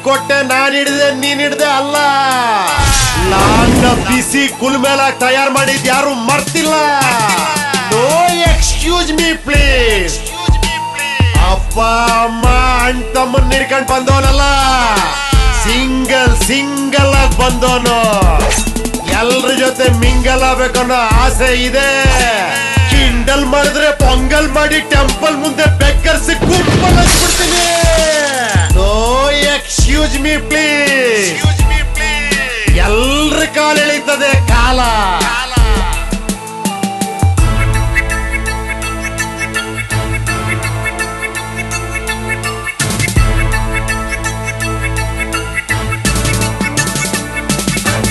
ಕೊಟ್ಟೆ, ನಾನ್ ಹಿಡಿದೆ, ನೀನ್ ಹಿಡ್ದೆ ಅಲ್ಲ. ನನ್ನ ಬಿಸಿ ಕುಲ್ಮೇಲಾಗಿ ತಯಾರು ಮಾಡಿದ್ ಯಾರು ಮರ್ತಿಲ್ಲ. No excuse me please. ಅಪ್ಪ ಅಮ್ಮ ಅಣ್ಣ ತಮ್ಮನ್ ಹಿಡ್ಕೊಂಡ್ ಬಂದವನಲ್ಲ, ಸಿಂಗಲ್ ಆಗಿ ಬಂದವನು. ಎಲ್ರ ಜೊತೆ ಮಿಂಗಲ್ ಆಗ್ಬೇಕನ್ನೋ ಆಸೆ ಇದೆ. ಕಿಂಡಲ್ ಮಾಡಿದ್ರೆ ಪೊಂಗಲ್ ಮಾಡಿ ಟೆಂಪಲ್ ಮುಂದೆ ಬೆಕ್ಕರ್ಸಿ ಗುಂಪಲ್ ಹಚ್ಬಿಡ್ತೀನಿ. No excuse me please. ಎಲ್ರ ಕಾಲ ಎಳೀತದೆ ಕಾಲ.